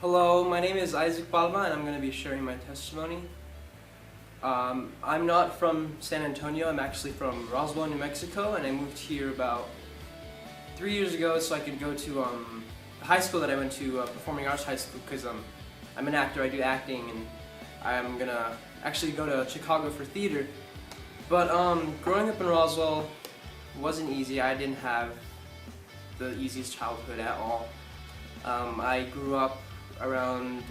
Hello, my name is Isaac Palma and I'm going to be sharing my testimony. I'm not from San Antonio, I'm actually from Roswell, New Mexico, and I moved here about 3 years ago so I could go to the high school that I went to, Performing Arts High School, because I'm an actor, I do acting, and I'm going to actually go to Chicago for theater. But growing up in Roswell wasn't easy. I didn't have the easiest childhood at all. I grew up around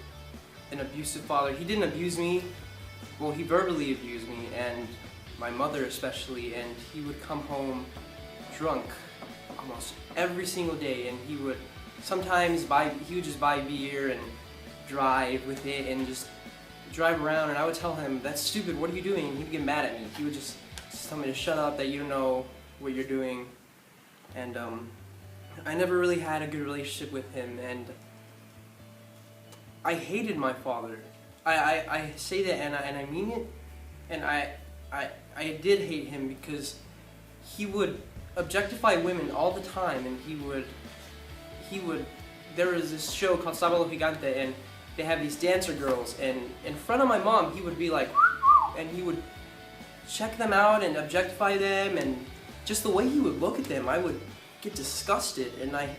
an abusive father. He didn't abuse me, well, he verbally abused me, and my mother especially, and he would come home drunk almost every single day, and he would just buy beer and drive with it and just drive around, and I would tell him, "That's stupid, what are you doing?" And he'd get mad at me. He would just tell me to shut up, that you don't know what you're doing. And I never really had a good relationship with him, and I hated my father. I say that and I mean it, and I did hate him because he would objectify women all the time, and he would there was this show called Sábado Gigante, and they have these dancer girls, and in front of my mom he would be like, and he would check them out and objectify them, and just the way he would look at them, I would get disgusted, and I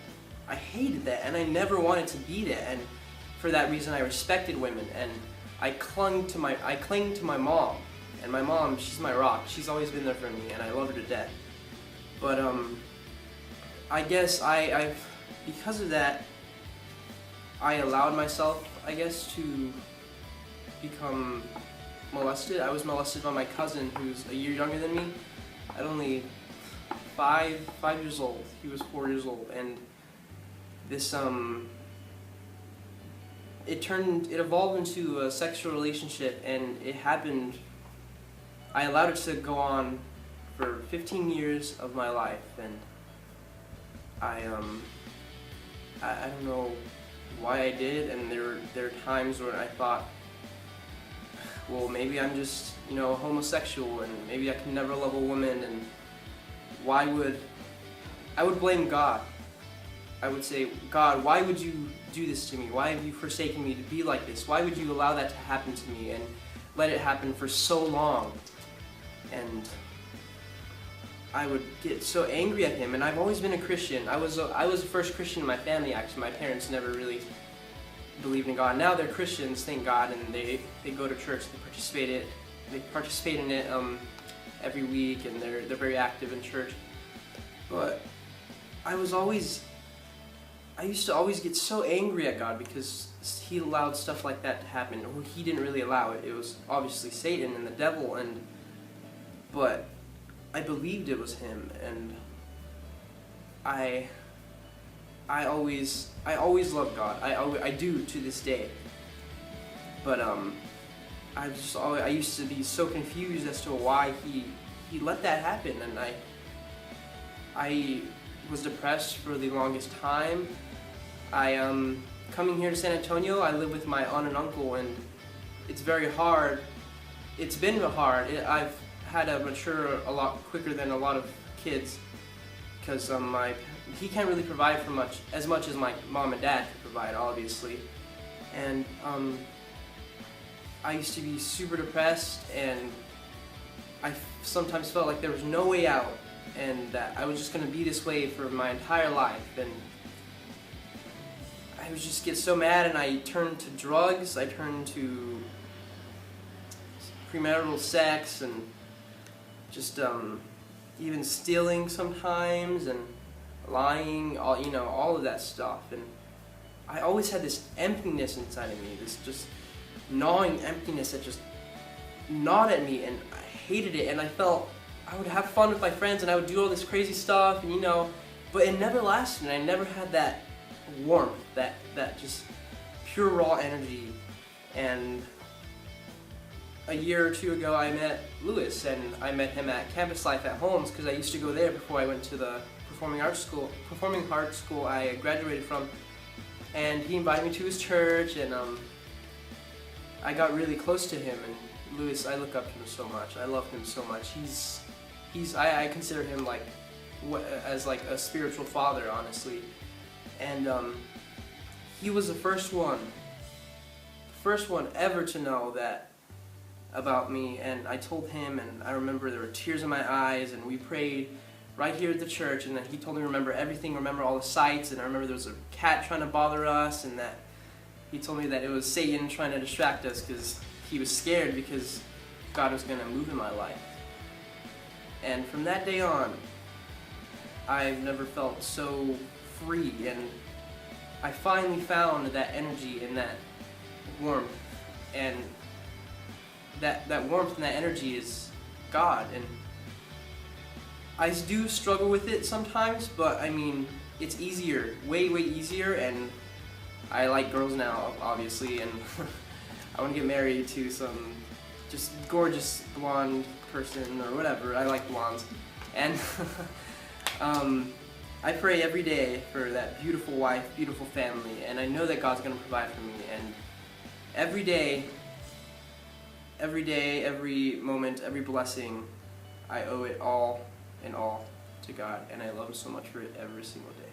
hated that, and I never wanted to be that, and for that reason I respected women, and I clung to my mom, and my mom, she's my rock. She's always been there for me, and I love her to death. But I guess because of that, I allowed myself, I guess, to become molested. I was molested by my cousin, who's a year younger than me, at only 5 years old. He was 4 years old, and this it evolved into a sexual relationship, and it happened. I allowed it to go on for 15 years of my life, and I don't know why I did, and there are times where I thought, well, maybe I'm just, homosexual, and maybe I can never love a woman, and I would blame God. I would say, "God, why would you do this to me? Why have you forsaken me to be like this? Why would you allow that to happen to me and let it happen for so long?" And I would get so angry at him, and I've always been a Christian. I was the first Christian in my family, actually. My parents never really believed in God. Now they're Christians, thank God, and they go to church, they participate in it every week, and they're very active in church. But I used to always get so angry at God because he allowed stuff like that to happen. Well, he didn't really allow it. It was obviously Satan and the devil, but I believed it was him, and I always loved God. I do to this day. But I used to be so confused as to why he let that happen, and I was depressed for the longest time. Coming here to San Antonio, I live with my aunt and uncle, and it's very hard. It's been hard. I've had to mature a lot quicker than a lot of kids, because he can't really provide for as much as my mom and dad could provide, obviously. And I used to be super depressed, and I sometimes felt like there was no way out, and that I was just going to be this way for my entire life. And I would just get so mad, and I turned to drugs, I turned to premarital sex, and just even stealing sometimes, and lying, all of that stuff. And I always had this emptiness inside of me, this just gnawing emptiness that just gnawed at me, and I hated it. And I felt I would have fun with my friends, and I would do all this crazy stuff, and but it never lasted, and I never had that warmth, that just pure raw energy. And a year or two ago I met Lewis, and I met him at Campus Life at Holmes, because I used to go there before I went to the performing arts school I graduated from, and he invited me to his church, and I got really close to him. And Lewis, I look up to him so much. I love him so much. I consider him as like a spiritual father, honestly. And he was the first one first one ever to know that about me, and I told him, and I remember there were tears in my eyes, and we prayed right here at the church, and then he told me to remember everything, remember all the sights, and I remember there was a cat trying to bother us, and that he told me that it was Satan trying to distract us because he was scared because God was going to move in my life. And from that day on, I've never felt so free, and I finally found that energy and that warmth, and that warmth and that energy is God. And I do struggle with it sometimes, but I mean, it's easier, way easier, and I like girls now, obviously, and I want to get married to some just gorgeous blonde person or whatever. I like blondes. And I pray every day for that beautiful wife, beautiful family, and I know that God's going to provide for me. And every day, every moment, every blessing, I owe it all and all to God, and I love Him so much for it every single day.